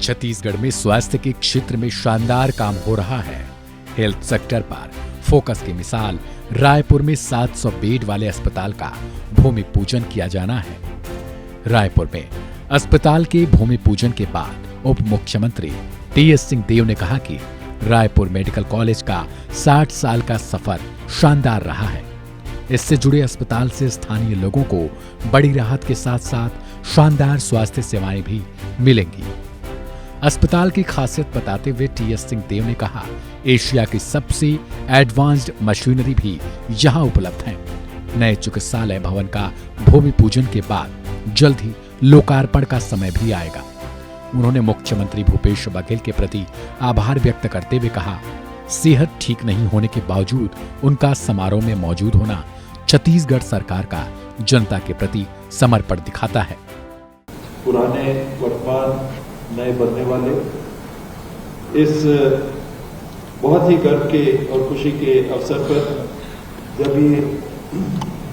छत्तीसगढ़ में स्वास्थ्य के क्षेत्र में शानदार काम हो रहा है। हेल्थ सेक्टर पर फोकस की मिसाल रायपुर में 700 बेड वाले अस्पताल का भूमि पूजन किया जाना है। रायपुर में अस्पताल के भूमि पूजन के बाद उप मुख्यमंत्री टीएस सिंहदेव ने कहा कि रायपुर मेडिकल कॉलेज का 60 साल का सफर शानदार रहा है। इससे जुड़े अस्पताल से स्थानीय लोगों को बड़ी राहत के साथ साथ शानदार स्वास्थ्य सेवाएं भी मिलेंगी। अस्पताल की खासियत बताते हुए टीएस सिंहदेव ने कहा, एशिया की सबसे एडवांस्ड मशीनरी भी यहां उपलब्ध है। नए चिकित्सालय भवन का भूमि पूजन के बाद जल्द ही लोकार्पण का समय भी आएगा। उन्होंने मुख्यमंत्री भूपेश बघेल के प्रति आभार व्यक्त करते हुए कहा, सेहत ठीक नहीं होने के बावजूद उनका समारोह में मौजूद होना छत्तीसगढ़ सरकार का जनता के प्रति समर्पण दिखाता है। पुराने, वर्तमान, नए बनने वाले इस बहुत ही गर्व के और खुशी के अवसर पर जब ये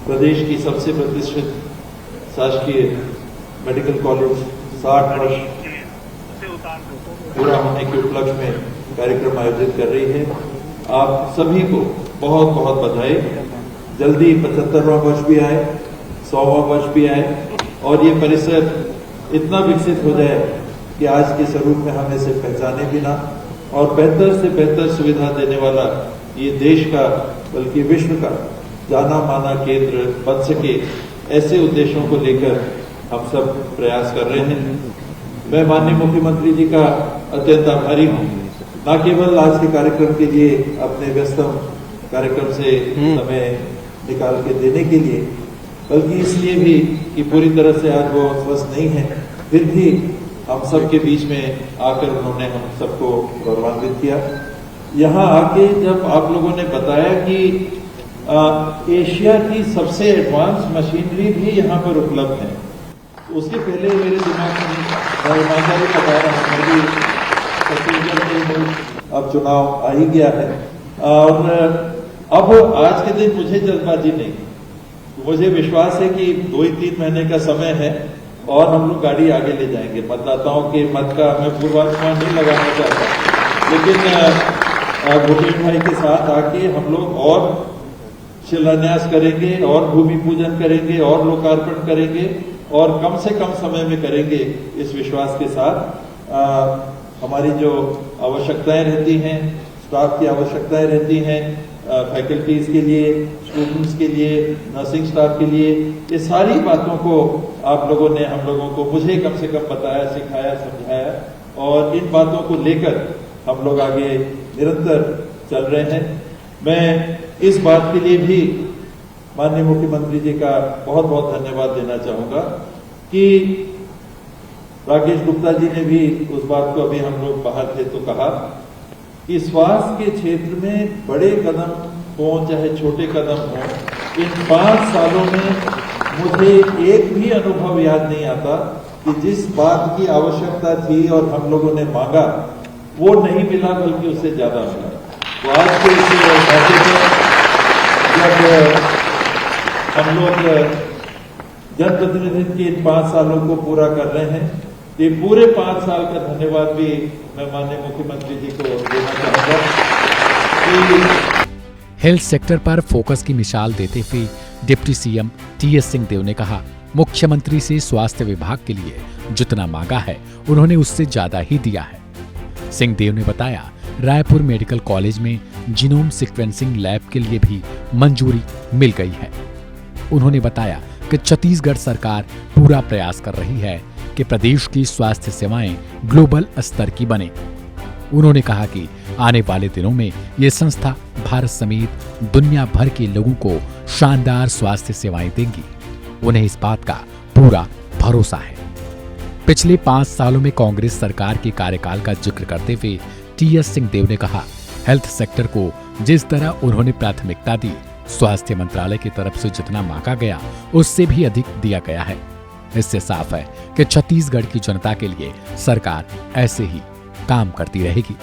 प्रदेश की सबसे प्रतिष्ठित शासकीय मेडिकल कॉलेज 60 वर्ष पूरा होने के उपलक्ष्य में कार्यक्रम आयोजित कर रही है, आप सभी को बहुत बहुत बधाई। जल्दी 75वां वर्ष भी आए, 100वां वर्ष भी आए और ये परिसर इतना विकसित हो जाए कि आज के स्वरूप में हम इसे पहचाने भी ना और बेहतर से बेहतर सुविधा देने वाला ये देश का बल्कि विश्व का जाना माना केंद्र बन सके, ऐसे उद्देश्यों को लेकर हम सब प्रयास कर रहे हैं। मैं माननीय मुख्यमंत्री जी का अत्यंत आभारी हूँ, न केवल आज के कार्यक्रम के लिए अपने व्यस्तम कार्यक्रम से समय निकाल के देने के लिए, बल्कि इसलिए भी कि पूरी तरह से आज वो स्वस्थ नहीं है, फिर भी हम सबके बीच में आकर उन्होंने हम सबको गौरवान्वित किया। यहाँ आके जब आप लोगों ने बताया कि एशिया की सबसे एडवांस मशीनरी भी यहाँ पर उपलब्ध है, उसके पहले मेरे दिमाग में ईमानदारी बता रहा है कि छत्तीसगढ़ में अब चुनाव आ ही गया है और अब आज के दिन मुझे जल्दबाजी नहीं, मुझे विश्वास है कि 2-3 महीने का समय है और हम लोग गाड़ी आगे ले जाएंगे। मतदाताओं के मत का मैं पूर्वानुमान नहीं लगाना चाहता, लेकिन भूपेश भाई के साथ आके हम लोग और शिलान्यास करेंगे और भूमि पूजन करेंगे और लोकार्पण करेंगे और कम से कम समय में करेंगे। इस विश्वास के साथ हमारी जो आवश्यकताएं रहती हैं, स्टाफ की आवश्यकताएं रहती हैं, फैकल्टीज के लिए, स्टूडेंट्स के लिए, नर्सिंग स्टाफ के लिए, ये सारी बातों को आप लोगों ने हम लोगों को मुझे कम से कम बताया, सिखाया, समझाया और इन बातों को लेकर हम लोग आगे निरंतर चल रहे हैं। मैं इस बात के लिए भी माननीय मुख्यमंत्री जी का बहुत बहुत धन्यवाद देना चाहूंगा कि राकेश गुप्ता जी ने भी उस बात को अभी हम लोग बाहर थे तो कहा कि स्वास्थ्य के क्षेत्र में बड़े कदम हो चाहे छोटे कदम हो, इन 5 सालों में मुझे एक भी अनुभव याद नहीं आता कि जिस बात की आवश्यकता थी और हम लोगों ने मांगा वो नहीं मिला बल्कि उससे ज्यादा मिला। तो आज के इस मौके पर जब हम लोग जनप्रतिनिधित्व के इन 5 सालों को पूरा कर रहे हैं, ये पूरे 5 साल का धन्यवाद भी मैं माननीय मुख्यमंत्री जी को देना चाहूंगा। हेल्थ सेक्टर पर फोकस की मिसाल देते हुए डिप्टी सीएम टीएस सिंहदेव ने कहा, मुख्यमंत्री से स्वास्थ्य विभाग के लिए जितना मांगा है उन्होंने उससे ज्यादा ही दिया है। सिंहदेव ने बताया, रायपुर मेडिकल कॉलेज में जीनोम सीक्वेंसिंग लैब के लिए भी मंजूरी मिल गई है। उन्होंने बताया कि छत्तीसगढ़ सरकार पूरा प्रयास कर रही है कि प्रदेश की स्वास्थ्य सेवाएं ग्लोबल स्तर की बने। उन्होंने कहा कि आने वाले दिनों में ये संस्था भारत समेत दुनिया भर के लोगों को शानदार स्वास्थ्य सेवाएं देंगी। उन्हें इस बात का पूरा भरोसा है। पिछले 5 सालों में कांग्रेस सरकार के कार्यकाल का जिक्र करते हुए टीएस सिंहदेव ने कहा, हेल्थ सेक्टर को जिस तरह उन्होंने प्राथमिकता दी, स्वास्थ्य मंत्रालय की तरफ से जितना मांगा गया उससे भी अधिक दिया गया है। इससे साफ है कि छत्तीसगढ़ की जनता के लिए सरकार ऐसे ही काम करती रहेगी।